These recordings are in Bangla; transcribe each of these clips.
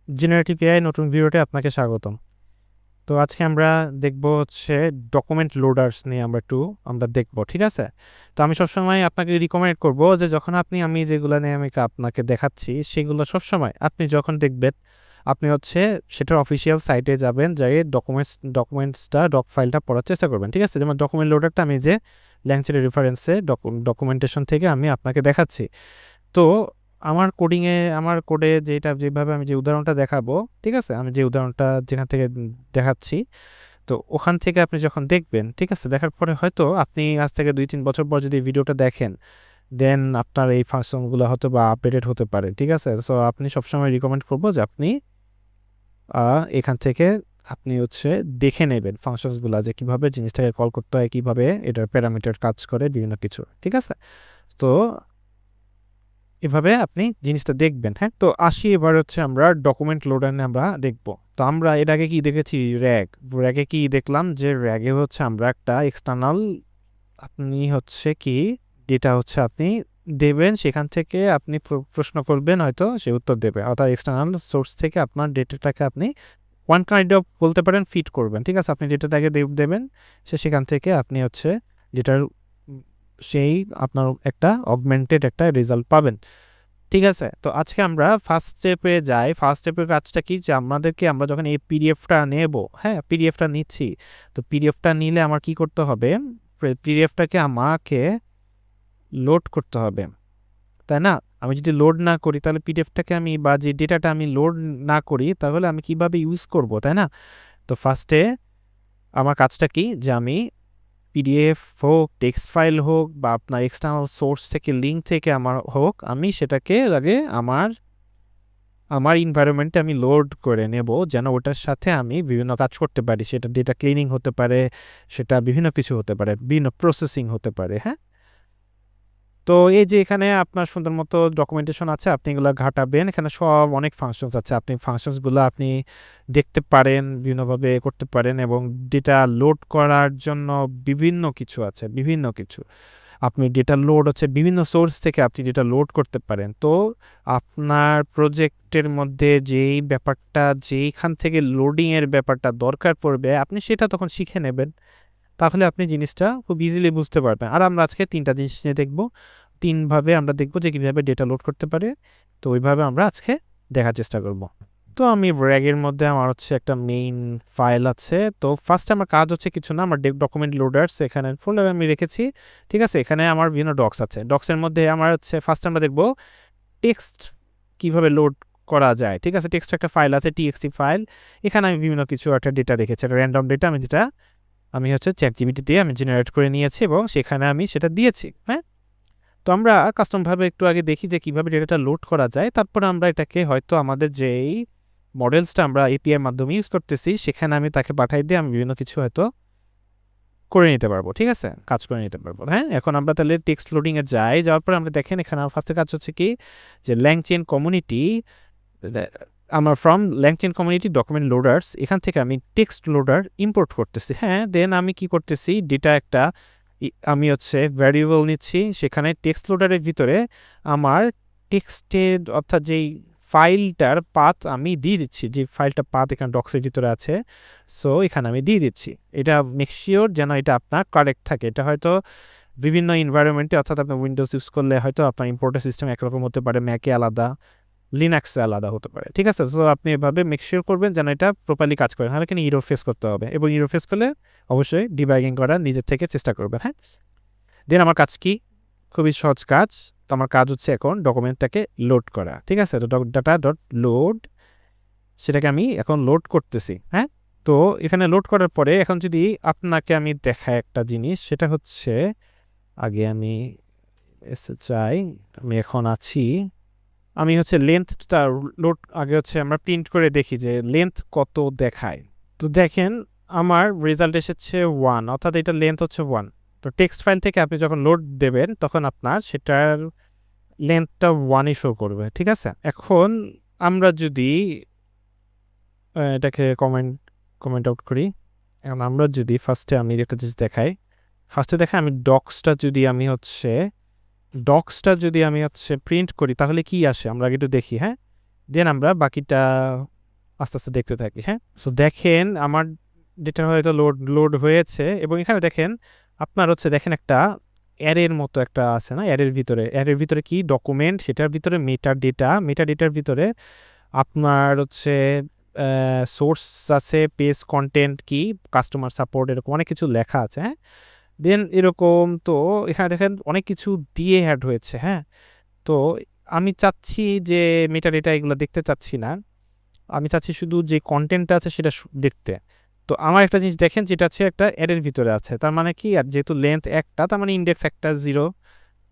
জেনারেটিভ এআই নতুন ভিডিওতে আপনাকে স্বাগতম। তো আজকে আমরা দেখব হচ্ছে ডকুমেন্ট লোডার্স নিয়ে আমরা দেখব, ঠিক আছে? তো আমি সবসময় আপনাকে রিকমেন্ড করব যে যখন আমি যেগুলো নিয়ে আপনাকে দেখাচ্ছি সেগুলো সবসময় আপনি যখন দেখবেন আপনি হচ্ছে সেটার অফিসিয়াল সাইটে যাবেন, যাই ডক ফাইলটা পড়ার চেষ্টা করবেন, ঠিক আছে? যেমন ডকুমেন্ট লোডারটা আমি যে ল্যাংচেন রেফারেন্সে ডকুমেন্টেশন থেকে আমি আপনাকে দেখাচ্ছি। তো আমার কোডে যেভাবে আমি যে উদাহরণটা দেখাবো, ঠিক আছে, আমি যে উদাহরণটা যেখান থেকে দেখাচ্ছি, তো ওখান থেকে আপনি যখন দেখবেন, ঠিক আছে, দেখার পরে হয়তো আপনি আজ থেকে 2-3 বছর পর যদি ভিডিওটা দেখেন, দেন আপনার এই ফাংশনগুলো হয়তো বা আপডেটেড হতে পারে, ঠিক আছে? সো আপনি সবসময় রিকমেন্ড করবো যে আপনি এখান থেকে আপনি হচ্ছে দেখে নেবেন ফাংশনসগুলো, যে কীভাবে জিনিসটাকে কল করতে হয়, কীভাবে এটার প্যারামিটার কাজ করে, বিভিন্ন কিছু, ঠিক আছে? তো এভাবে আপনি জিনিসটা দেখবেন। হ্যাঁ, তো আসি এবার হচ্ছে আমরা ডকুমেন্ট লোডার নিয়ে আমরা দেখব। তো আমরা এর আগে কি দেখেছি? র্যাগে কি দেখলাম যে র্যাগে হচ্ছে আমরা একটা এক্সটার্নাল আপনি হচ্ছে কি ডেটা হচ্ছে আপনি দেবেন, সেখান থেকে আপনি প্রশ্ন করবেন, হয়তো সে উত্তর দেবে, অর্থাৎ এক্সটার্নাল সোর্স থেকে আপনার ডেটাটাকে আপনি ওয়ান কাইন্ড অফ বলতে পারেন ফিট করবেন, ঠিক আছে? আপনি ডেটাটাকে দেবেন, সেখান থেকে আপনি হচ্ছে ডেটার সেই আপনার একটা অগমেন্টেড একটা রেজাল্ট পাবেন, ঠিক আছে? তো আজকে আমরা ফার্স্ট স্টেপে যাই। ফার্স্ট স্টেপের কাজটা কি, যে আমরা যখন এই পিডিএফটা নেব, হ্যাঁ, পিডিএফটা নিচ্ছি, তো পিডিএফটা নিলে আমার কি করতে হবে? পিডিএফটাকে আমাকে লোড করতে হবে, তাই না? আমি যদি লোড না করি তাহলে পিডিএফটাকে আমি বা যে ডেটাটা আমি লোড না করি তাহলে আমি কিভাবে ইউজ করব, তাই না? তো ফার্স্টে আমার কাজটা কি, যে আমি পিডিএফ হোক, টেক্সট ফাইল হোক, বা আপনার এক্সটার্নাল সোর্স থেকে লিঙ্ক থেকে আমার হোক, আমি সেটাকে আগে আমার ইনভায়রনমেন্টে আমি লোড করে নেব, যেন ওটার সাথে আমি বিভিন্ন কাজ করতে পারি। সেটা ডেটা ক্লিনিং হতে পারে, সেটা বিভিন্ন কিছু হতে পারে, বিভিন্ন প্রসেসিং হতে পারে। হ্যাঁ, তো এই যে এখানে আপনার সুন্দর মতো ডকুমেন্টেশন আছে, আপনি এগুলো ঘাটাবেন। এখানে সব অনেক ফাংশনস আছে, আপনি ফাংশনসগুলো আপনি দেখতে পারেন, বিভিন্নভাবে করতে পারেন, এবং ডেটা লোড করার জন্য বিভিন্ন কিছু আছে, বিভিন্ন কিছু। আপনি ডেটা লোড হচ্ছে বিভিন্ন সোর্স থেকে আপনি ডেটা লোড করতে পারেন। তো আপনার প্রজেক্টের মধ্যে যেইখান থেকে লোডিংয়ের ব্যাপারটা দরকার পড়বে, আপনি সেটা তখন শিখে নেবেন, তাহলে আপনি জিনিসটা খুব ইজিলি বুঝতে পারবেন। আর আমরা আজকে 3টা জিনিস নিয়ে দেখব, 3ভাবে আমরা দেখব যে কীভাবে ডেটা লোড করতে পারে। তো ওইভাবে আমরা আজকে দেখার চেষ্টা করব। তো আমি র্যাগের মধ্যে আমার হচ্ছে একটা মেইন ফাইল আছে। তো ফার্স্টে আমার কাজ হচ্ছে কিছু না, আমার ডকুমেন্ট লোডার্স এখানে ফোল্ডারে আমি রেখেছি, ঠিক আছে? এখানে আমার বিভিন্ন ডক্স আছে। ডক্সের মধ্যে আমার হচ্ছে ফার্স্টে আমরা দেখব টেক্সট কীভাবে লোড করা যায়, ঠিক আছে? টেক্সট একটা ফাইল আছে, TXT ফাইল। এখানে আমি বিভিন্ন কিছু একটা ডেটা রেখেছি, একটা র্যান্ডম ডেটা, আমি হচ্ছে চ্যাটজিপিটি দিয়ে আমি জেনারেট করে নিয়েছি এবং সেখানে আমি সেটা দিয়েছি। হ্যাঁ, তো আমরা কাস্টমভাবে একটু আগে দেখি যে কীভাবে ডেটাটা লোড করা যায়, তারপর আমরা এটাকে হয়তো আমাদের যেই মডেলসটা আমরা এপিআইয়ের মাধ্যমে ইউজ করতেছি সেখানে আমি তাকে পাঠাই দিয়ে আমি বিভিন্ন কিছু হয়তো করে নিতে পারবো, ঠিক আছে, কাজ করে নিতে পারবো। হ্যাঁ, এখন আমরা তাহলে টেক্সট লোডিংয়ে যাওয়ার পরে আমরা দেখেন এখানে আমার ফার্স্টের কাজ হচ্ছে কি, যে LangChain কমিউনিটি, আমার from LangChain community document loaders, এখান থেকে আমি টেক্সট লোডার ইম্পোর্ট করতেছি। হ্যাঁ, দেন আমি কি করতেছি, ডেটা একটা আমি হচ্ছে ভ্যারিয়েবল নিচ্ছি, সেখানে টেক্সট লোডারের ভিতরে আমার টেক্সটের অর্থাৎ যেই ফাইলটার পাথ আমি দিয়ে দিচ্ছি, যে ফাইলটা পাথ এখানে ডক্সের ভিতরে আছে, সো এখানে আমি দিয়ে দিচ্ছি। এটা মেক শিওর যেন এটা আপনার কারেক্ট থাকে। এটা হয়তো বিভিন্ন এনভায়রনমেন্টে, অর্থাৎ আপনি উইন্ডোজ ইউজ করলে হয়তো আপনার ইম্পোর্টের সিস্টেম একরকম হতে পারে, ম্যাকে আলাদা, লিনাক্সে আলাদা হতে পারে, ঠিক আছে? সো আপনি এভাবে মেক শিওর করবেন যেন এটা প্রপারলি কাজ করে, নাহলে কিন্তু ইরর ফেস করতে হবে, এবং ইরর ফেস করলে অবশ্যই ডিবাগিং করার নিজের থেকে চেষ্টা করবেন। হ্যাঁ, দেন আমার কাজ কি, খুবই সহজ কাজ। তো আমার কাজ হচ্ছে এখন ডকুমেন্টটাকে লোড করা, ঠিক আছে? তো ডাটা ডট লোড, সেটাকে আমি এখন লোড করতেছি। হ্যাঁ, তো এখানে লোড করার পরে এখন যদি আপনাকে আমি দেখাই একটা জিনিস, সেটা হচ্ছে আগে আমি চাই, আমি এখন আছি, আমি হচ্ছে লেন্থটা লোড আগে হচ্ছে আমরা প্রিন্ট করে দেখি যে লেন্থ কত দেখায়। তো দেখেন আমার রেজাল্ট এসেছে 1, অর্থাৎ এটা লেন্থ হচ্ছে 1। তো টেক্সট ফাইল থেকে আপনি যখন লোড দেবেন তখন আপনার সেটার লেন্থটা 1ই শো করবে, ঠিক আছে? এখন আমরা যদি এটাকে কমেন্ট আউট করি, এখন আমরা যদি ফার্স্টে আমি একটা জিনিস দেখাই, আমি ডক্সটা যদি আমি হচ্ছে প্রিন্ট করি তাহলে কি আসে আমরা আগে একটু দেখি। হ্যাঁ, দেন আমরা বাকিটা আস্তে আস্তে দেখতে থাকি। হ্যাঁ, সো দেখেন আমার ডেটা হয়তো লোড হয়েছে, এবং এখানে দেখেন আপনার হচ্ছে দেখেন একটা অ্যারের মতো একটা আছে না, অ্যারের ভিতরে কি ডকুমেন্ট, সেটার ভিতরে মেটা ডেটার ভিতরে আপনার হচ্ছে সোর্স আছে, পেজ কন্টেন্ট কি, কাস্টমার সাপোর্ট, এরকম অনেক কিছু লেখা আছে। হ্যাঁ, দেন এরকম তো এখানে দেখেন অনেক কিছু দিয়ে অ্যাড হয়েছে। হ্যাঁ, তো আমি চাচ্ছি যে মেটা ডেটা এগুলো দেখতে চাচ্ছি না, আমি চাচ্ছি শুধু যে কন্টেন্টটা আছে সেটা দেখতে। তো আমার একটা জিনিস দেখেন, যেটা হচ্ছে একটা অ্যারের ভিতরে আছে, তার মানে কি, আর যেহেতু লেন্থ একটা, তার মানে ইন্ডেক্স একটা 0।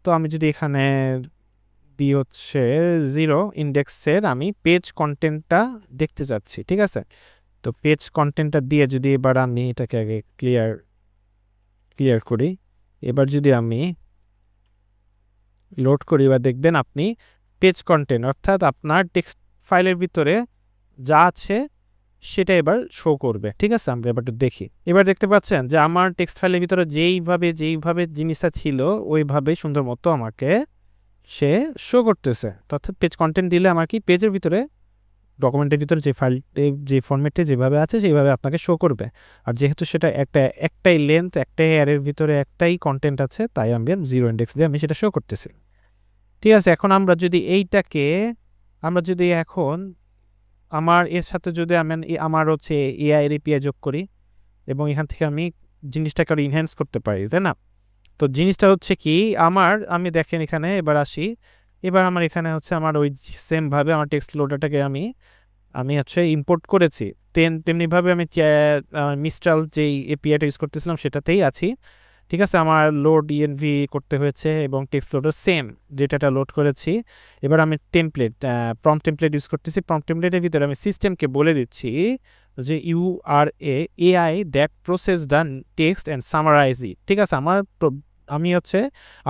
তো আমি যদি এখানে দিই হচ্ছে 0 ইন্ডেক্সের, আমি পেজ কন্টেন্টটা দেখতে চাচ্ছি। ঠিক আছে, তো পেজ কন্টেন্টটা দিয়ে যদি এবার আমি এটাকে আগে ক্লিয়ার করি, এবার যদি আমি লোড করি, এবার দেখবেন আপনি পেজ কন্টেন্ট অর্থাৎ আপনার টেক্সট ফাইলের ভিতরে যা আছে সেটা এবার শো করবে। ঠিক আছে, আমরা এবার একটু দেখি। এবার দেখতে পাচ্ছেন যে আমার টেক্সট ফাইলের ভিতরে যেইভাবে জিনিসটা ছিল ওইভাবেই সুন্দর মতো আমাকে সে শো করতেছে। অর্থাৎ পেজ কন্টেন্ট দিলে আমার কি পেজের ভিতরে, ডকুমেন্টের ভিতরে যে ফাইলটি যে ফরম্যাটে যেভাবে আছে সেইভাবে আপনাকে শো করবে। আর যেহেতু সেটা একটাই লেন্থ, একটাই অ্যারের ভিতরে একটাই কন্টেন্ট আছে, তাই আমি 0 ইন্ডেক্স দিয়ে আমি সেটা শো করতেছি। ঠিক আছে, এখন আমরা যদি এখন আমার এর সাথে যদি আমার হচ্ছে এআই এর এপিআই যোগ করি, এবং এখান থেকে আমি জিনিসটাকে আরো ইনহ্যান্স করতে পারি, তাই না? তো জিনিসটা হচ্ছে কি, আমি দেখেন এখানে এবার আসি, এবার আমার এখানে হচ্ছে আমার ওই সেমভাবে আমার টেক্সট লোডারটাকে আমি হচ্ছে ইম্পোর্ট করেছি, তেমনিভাবে আমি মিস্ট্রাল যেই এপিআইটা ইউজ করতেছিলাম সেটাতেই আছি। ঠিক আছে, আমার লোড ইএনভি করতে হয়েছে এবং টেক্সট লোডার সেম ডেটাটা লোড করেছি। এবার আমি প্রম্পট টেমপ্লেট ইউজ করতেছি। প্রম্পট টেমপ্লেটের ভিতরে আমি সিস্টেমকে বলে দিচ্ছি যে you are AI that process the text and summarize it. ঠিক আছে,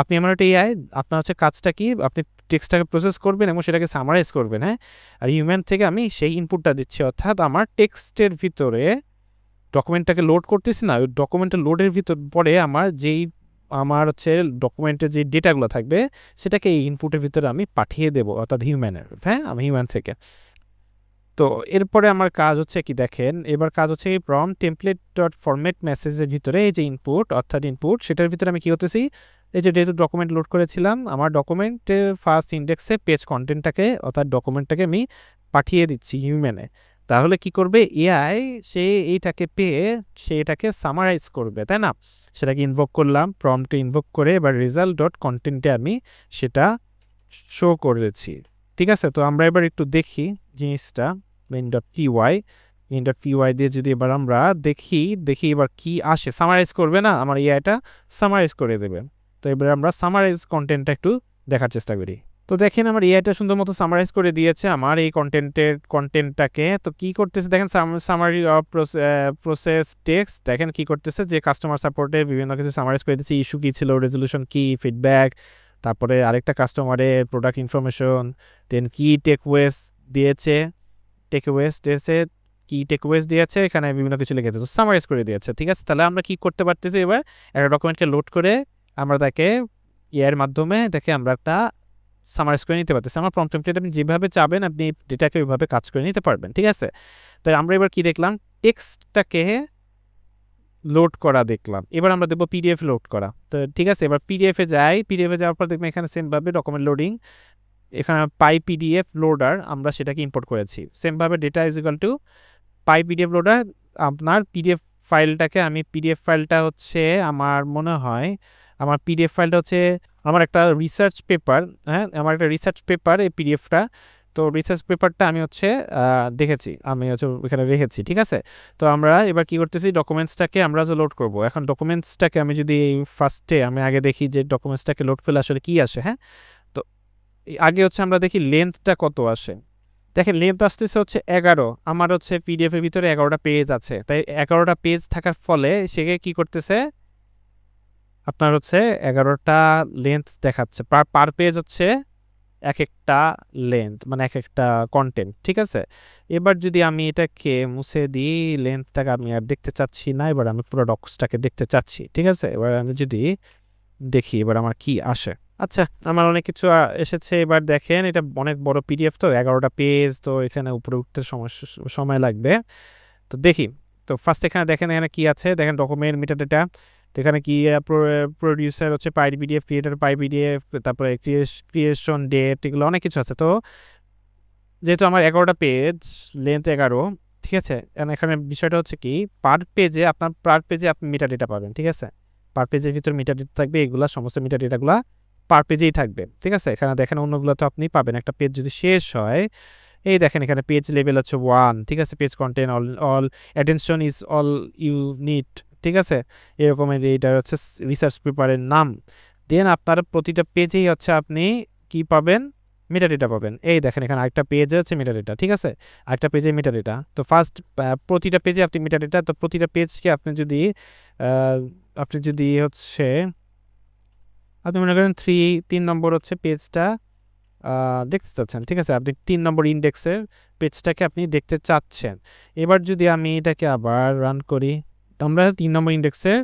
আপনি আমার একটা এআই, আপনার হচ্ছে কাজটা কি, আপনি টেক্সটটাকে প্রসেস করবেন এবং সেটাকে সামারাইজ করবেন। হ্যাঁ, আর হিউম্যান থেকে আমি সেই ইনপুটটা দিচ্ছি, অর্থাৎ আমার টেক্সটের ভিতরে ডকুমেন্টটাকে লোড করতেছি না, ওই ডকুমেন্টের লোডের ভিতর পরে আমার হচ্ছে ডকুমেন্টের যে ডেটাগুলো থাকবে সেটাকে এই ইনপুটের ভিতরে আমি পাঠিয়ে দেবো, অর্থাৎ হিউম্যানের। হ্যাঁ, আমি হিউম্যান থেকে। তো এরপরে আমার কাজ হচ্ছে কি দেখেন, এবার কাজ হচ্ছে এই প্রম্পট টেমপ্লেট ডট ফরম্যাট মেসেজের ভিতরে এই যে ইনপুট সেটার ভিতরে আমি কি করতেছি, এই যে যেহেতু ডকুমেন্ট লোড করেছিলাম, আমার ডকুমেন্টের ফার্স্ট ইন্ডেক্সে পেজ কন্টেন্টটাকে অর্থাৎ ডকুমেন্টটাকে আমি পাঠিয়ে দিচ্ছি হিউম্যানে। তাহলে কি করবে এআই, সে এইটাকে পেয়ে সে এটাকে সামারাইজ করবে, তাই না? সেটাকে ইনভোক করলাম, প্রম্পটে ইনভোক করে এবার রেজাল্ট ডট কন্টেন্টে আমি সেটা শো করেছি। ঠিক আছে, তো আমরা এবার একটু দেখি জিনিসটা। main.py দিয়ে যদি এবার আমরা দেখি এবার কি আসে, সামারাইজ করবে না, আমার এআইটা সামারাইজ করে দেবে। তো এবার আমরা সামারাইজ কন্টেন্টটা একটু দেখার চেষ্টা করি। তো দেখেন আমার এআইটা সুন্দর মতো সামারাইজ করে দিয়েছে আমার এই কন্টেন্টটাকে। তো কি করতেছে দেখেন, সামারি অফ প্রসেস টেক্সট, দেখেন কি করতেছে যে কাস্টমার সাপোর্টে বিভিন্ন কিছু সামারাইজ করে দিচ্ছে, ইস্যু কী ছিল, রেজলিউশন কি, ফিডব্যাক, তারপরে আরেকটা কাস্টমারের প্রোডাক্ট ইনফরমেশন, দেন কি টেকওয়েজ দিয়েছে, এখানে বিভিন্ন কিছু লিখেছে, তো সামারাইজ করে দিয়েছে। ঠিক আছে, তাহলে আমরা কি করতে পারতেছি, এবার একটা ডকুমেন্টকে লোড করে আমরা তাকে এর মাধ্যমে দেখে আমরা একটা সামারাইজ করে নিতে পারতেছি। আমার প্রম্পট টেমপ্লেট আপনি যেভাবে চাবেন আপনি ডেটাকে ওইভাবে কাজ করে নিতে পারবেন। ঠিক আছে, তাই আমরা এবার কি দেখলাম, টেক্সটটাকে লোড করা দেখলাম। এবার আমরা দেখবো পিডিএফ লোড করা। তো ঠিক আছে, এবার পিডিএফে যাওয়ার পর দেখবেন এখানে সেমভাবে ডকুমেন্ট লোডিং, এখানে পাই পিডিএফ লোডার, আমরা সেটাকে ইম্পোর্ট করেছি। সেমভাবে data is equal to pi PDF loader, আপনার পিডিএফ ফাইলটা হচ্ছে আমার মনে হয় আমার পিডিএফ ফাইলটা হচ্ছে আমার একটা রিসার্চ পেপার। হ্যাঁ, আমার একটা রিসার্চ পেপার এই পিডিএফটা। তো রিসার্চ পেপারটা আমি হচ্ছে ওইখানে রেখেছি। ঠিক আছে, তো আমরা এবার কি করতেছি, ডকুমেন্টসটাকে আমরা যে লোড করব। এখন ডকুমেন্টসটাকে আমি যদি ফার্স্টে আমি আগে দেখি যে ডকুমেন্টসটাকে লোড করলে আসলে কি আসে। হ্যাঁ, তো আগে হচ্ছে আমরা দেখি লেন্থটা কত আসে। দেখেন লেন্থ আসতেছে হচ্ছে 11, আমার হচ্ছে পিডিএফ এর ভিতরে 11টা পেজ আছে, তাই 11টা পেজ থাকার ফলে সে কি করতেছে, আপনার হচ্ছে 11টা লেন্থ দেখাচ্ছে, পার পেজ হচ্ছে এক একটা লেন্থ, মানে এক একটা কন্টেন্ট। ঠিক আছে, এবার যদি আমি এটাকে মুছে দিই, লেন্থটাকে আমি আর দেখতে চাচ্ছি না, এবার আমি পুরো ডক্সটাকে দেখতে চাচ্ছি। ঠিক আছে, এবার আমি যদি দেখি এবার আমার কি আসে, আচ্ছা, আমার অনেক কিছু এসেছে। এবার দেখেন, এটা অনেক বড় পিডিএফ, তো 11টা পেজ, তো এখানে উপরে উঠতে সময় লাগবে। তো দেখি। তো ফার্স্ট এখানে দেখেন, এখানে কি আছে দেখেন, ডকুমেন্ট মেটাডাটা। তো এখানে কি প্রডিউসার হচ্ছে পিডিএফ, ক্রিয়েটর পিডিএফ, তারপরে ক্রিয়েশন ডেট, এগুলো অনেক কিছু আছে। তো যেহেতু আমার 11টা পেজ, লেন্থ 11, ঠিক আছে, এখানে বিষয়টা হচ্ছে কি, পার পেজে আপনি মিটার ডেটা পাবেন, ঠিক আছে। পার পেজের ভিতর মিটার ডেটা থাকবে, এগুলা সমস্ত মিটার ডেটাগুলা পার পেজেই থাকবে, ঠিক আছে। এখানে দেখেন অন্যগুলো তো আপনি পাবেন। একটা পেজ যদি শেষ হয়, এই দেখেন এখানে পেজ লেভেল হচ্ছে 1, ঠিক আছে। Page content all attention is all you need, ঠিক আছে। এরকম এইটা হচ্ছে রিসার্চ পেপারের নাম। দেন আপনার প্রতিটা পেজেই হচ্ছে আপনি কি পাবেন, মেটাডেটা পাবেন। এই দেখেন এখানে আরেকটা পেজে হচ্ছে মেটাডেটা, ঠিক আছে। আরেকটা পেজে মেটাডেটা। তো ফার্স্ট প্রতিটা পেজে আপনি মেটাডেটা, তো প্রতিটা পেজকে আপনি যদি হচ্ছে আপনি মনে করেন 3 নম্বর হচ্ছে পেজটা দেখতে চাচ্ছেন, ঠিক আছে। আপনি 3 নম্বর ইন্ডেক্সের পেজটাকে আপনি দেখতে চাচ্ছেন। এবার যদি আমি এটাকে আবার রান করি, তো আমরা 3 নম্বর ইন্ডেক্সের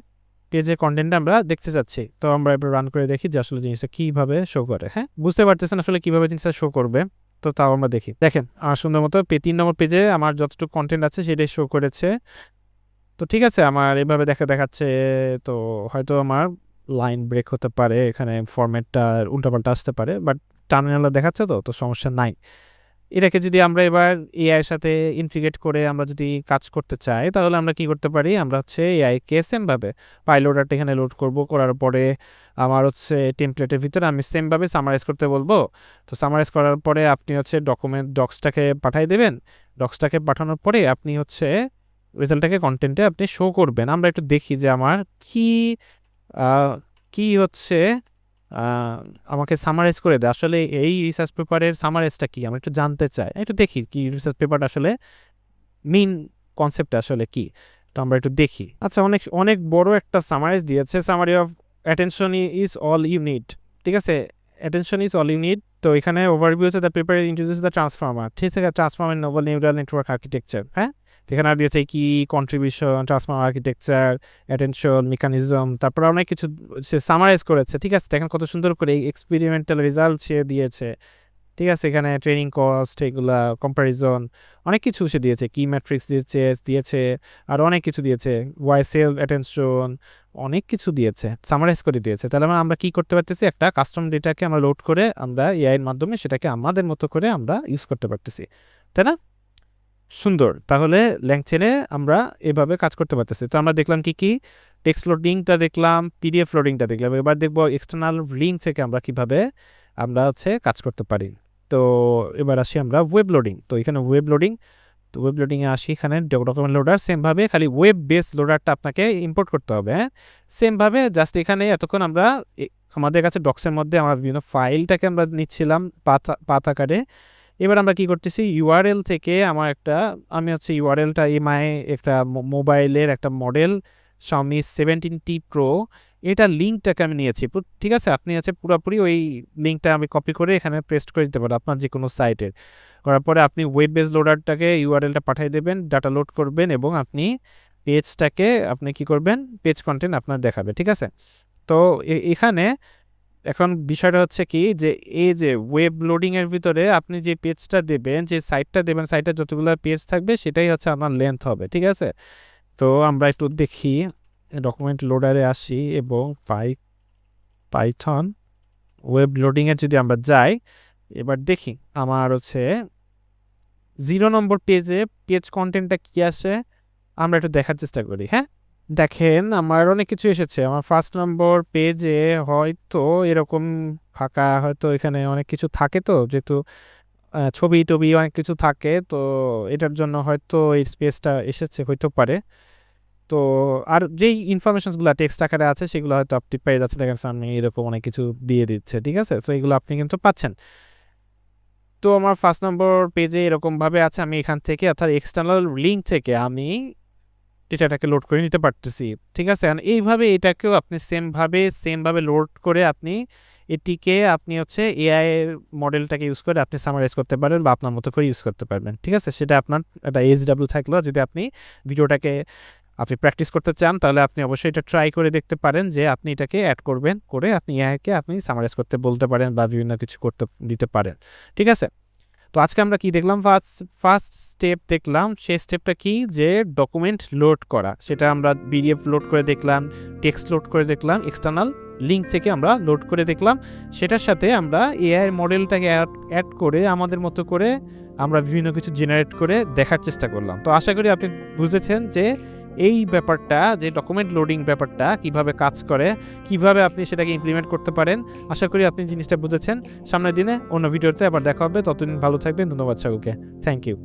পেজের কন্টেন্টটা আমরা দেখতে চাচ্ছি। তো আমরা এবার রান করে দেখি যে আসলে জিনিসটা কীভাবে শো করে। হ্যাঁ, বুঝতে পারতেছেন আসলে কীভাবে জিনিসটা শো করবে। তো তাও আমরা দেখি। দেখেন আমার সুন্দর মতো 3 নম্বর পেজে আমার যতটুকু কন্টেন্ট আছে সেটাই শো করেছে। তো ঠিক আছে, আমার এভাবে দেখাচ্ছে। তো হয়তো আমার লাইন ব্রেক হতে পারে, এখানে ফরম্যাটটা উল্টাপাল্টা আসতে পারে, বাট টার্মিনালে দেখাচ্ছে, তো সমস্যা নাই। এটাকে যদি আমরা এবার এআই এর সাথে ইন্টিগ্রেট করে আমরা যদি কাজ করতে চাই, তাহলে আমরা কি করতে পারি, আমরা হচ্ছে এআইকে সেমভাবে লোডারটা এখানে লোড করব, করার পরে আমার হচ্ছে টেমপ্লেটের ভিতরে আমি সেমভাবে সামারাইজ করতে বলবো। তো সামারাইজ করার পরে আপনি হচ্ছে ডক্সটাকে পাঠিয়ে দেবেন। ডক্সটাকে পাঠানোর পরে আপনি হচ্ছে রেজাল্টটাকে কন্টেন্টে আপনি শো করবেন। আমরা একটু দেখি যে আমার কি হচ্ছে আমাকে সামারাইজ করে দেয়। আসলে এই রিসার্চ পেপারের সামারাইজটা কি, আমি একটু জানতে চাই। একটু দেখি কি রিসার্চ পেপারটা আসলে মেইন কনসেপ্টটা আসলে কি। তো আমরা একটু দেখি। আচ্ছা, অনেক বড় একটা সামারাইজ দিয়েছে, summary of attention is all you need, ঠিক আছে। Attention is all you need. তো এখানে ওভারভিউ হচ্ছে the paper introduces the transformer, ঠিক আছে। Transformer novel neural network architecture. হ্যাঁ, এখানে আর দিয়েছে কি contribution, transformer architecture, attention mechanism, তারপর অনেক কিছু সে সামারাইজ করেছে, ঠিক আছে। দেখেন কত সুন্দর করে এক্সপেরিমেন্টাল রেজাল্ট সে দিয়েছে, ঠিক আছে। এখানে ট্রেনিং কস্ট, এগুলা কম্প্যারিজন, অনেক কিছু সে দিয়েছে, কি ম্যাট্রিক্স দিয়েছে আর অনেক কিছু দিয়েছে, ওয়াই সেলফ অ্যাটেনশন, অনেক কিছু দিয়েছে, সামারাইজ করে দিয়েছে। তাহলে আমরা কি করতে পারতেছি, একটা কাস্টম ডেটাকে আমরা লোড করে আমরা এআই এর মাধ্যমে সেটাকে আমাদের মতো করে আমরা ইউজ করতে পারতেছি, তাই না? সুন্দর। তাহলে ল্যাংচেনে আমরা এভাবে কাজ করতে পারতেছি। তো আমরা দেখলাম কি টেক্সট লোডিংটা দেখলাম, পিডিএফ লোডিংটা দেখলাম। এবার দেখবো এক্সটার্নাল লিঙ্ক থেকে আমরা কিভাবে আমরা হচ্ছে কাজ করতে পারি। তো এবার আসি আমরা ওয়েব লোডিং। তো এখানে ওয়েব লোডিং, তো ওয়েব লোডিংয়ে আসি, এখানে ডকুমেন্ট লোডার সেমভাবে, খালি ওয়েব বেস লোডারটা আপনাকে ইম্পোর্ট করতে হবে। হ্যাঁ, সেমভাবে এখানে এতক্ষণ আমরা আমাদের কাছে ডক্সের মধ্যে আমার বিভিন্ন ফাইলটাকে আমরা নিচ্ছিলাম পাথ আকারে। এবার আমরা কি করতেছি, ইউআরএল থেকে আমি হচ্ছে ইউআরএলটা একটা মোবাইলের একটা মডেল Xiaomi 17T Pro, এটা লিঙ্কটাকে আমি নিয়েছি, ঠিক আছে। আপনি হচ্ছে পুরোপুরি ওই লিঙ্কটা আমি কপি করে এখানে পেস্ট করে দিতে পারি আপনার যে কোনো সাইটের। করার পরে আপনি ওয়েব বেস লোডারটাকে ইউআরএলটা পাঠিয়ে দেবেন, ডাটা লোড করবেন এবং আপনি পেজটাকে আপনি কি করবেন, পেজ কন্টেন্ট আপনার দেখাবে, ঠিক আছে। তো এখানে এখন বিষয়টা হচ্ছে কি, যে এই যে ওয়েব লোডিংয়ের ভিতরে আপনি যে পেজটা দেবেন, যে সাইটটা দেবেন, সাইটে যতগুলো পেজ থাকবে সেটাই হচ্ছে আপনার লেন্থ হবে, ঠিক আছে। তো আমরা একটু দেখি, ডকুমেন্ট লোডারে আসি এবং পাইথন ওয়েব লোডিংয়ে যদি আমরা যাই, এবার দেখি আমার হচ্ছে 0 নম্বর পেজে পেজ কন্টেন্টটা কি আসে, আমরা একটু দেখার চেষ্টা করি। হ্যাঁ, দেখেন আমার অনেক কিছু এসেছে। আমার 1 নম্বর পেজে হয়তো এরকম ফাঁকা, হয়তো এখানে অনেক কিছু থাকে, তো যেহেতু ছবি টবি অনেক কিছু থাকে, তো এটার জন্য হয়তো এই স্পেসটা এসেছে, হইতে পারে। তো আর যেই ইনফরমেশনসগুলো টেক্সট আকারে আছে সেগুলো হয়তো আপনি পেয়ে যাচ্ছে, দেখেন সামনে এরকম অনেক কিছু দিয়ে দিচ্ছে, ঠিক আছে। তো এগুলো আপনি কিন্তু পাচ্ছেন। তো আমার 1 নম্বর পেজে এরকমভাবে আছে, আমি এখান থেকে অর্থাৎ এক্সটার্নাল লিঙ্ক থেকে আমি ডেটাটাকে লোড করে নিতে পারতেছি, ঠিক আছে। এইভাবে এটাকেও আপনি সেমভাবে লোড করে আপনি হচ্ছে এআই মডেলটাকে ইউজ করে আপনি সামারাইজ করতে পারবেন বা আপনার মতো করে ইউজ করতে পারবেন, ঠিক আছে। সেটা আপনার একটা এইচডাব্লিউ থাকলো, যদি আপনি ভিডিওটাকে আপনি প্র্যাকটিস করতে চান তাহলে আপনি অবশ্যই এটা ট্রাই করে দেখতে পারেন যে আপনি এটাকে অ্যাড করবেন, করে আপনি এআইকে আপনি সামারাইজ করতে বলতে পারেন বা বিভিন্ন কিছু করতে দিতে পারেন। ঠিক আছে, তো আজকে আমরা কি দেখলাম, ফার্স্ট স্টেপ দেখলাম। সেই স্টেপটা কি, যে ডকুমেন্ট লোড করা, সেটা আমরা পিডিএফ লোড করে দেখলাম, টেক্সট লোড করে দেখলাম, এক্সটার্নাল লিঙ্ক থেকে আমরা লোড করে দেখলাম। সেটার সাথে আমরা এআই মডেলটাকে অ্যাড করে আমাদের মতো করে আমরা বিভিন্ন কিছু জেনারেট করে দেখার চেষ্টা করলাম। তো আশা করি আপনি বুঝেছেন যে এই ব্যাপারটা, যে ডকুমেন্ট লোডিং ব্যাপারটা কিভাবে কাজ করে, কিভাবে আপনি সেটাকে ইমপ্লিমেন্ট করতে পারেন। আশা করি আপনি জিনিসটা বুঝেছেন। সামনের দিনে অন্য ভিডিওতে আবার দেখা হবে। ততদিন ভালো থাকবেন। ধন্যবাদ সকলকে। Thank you.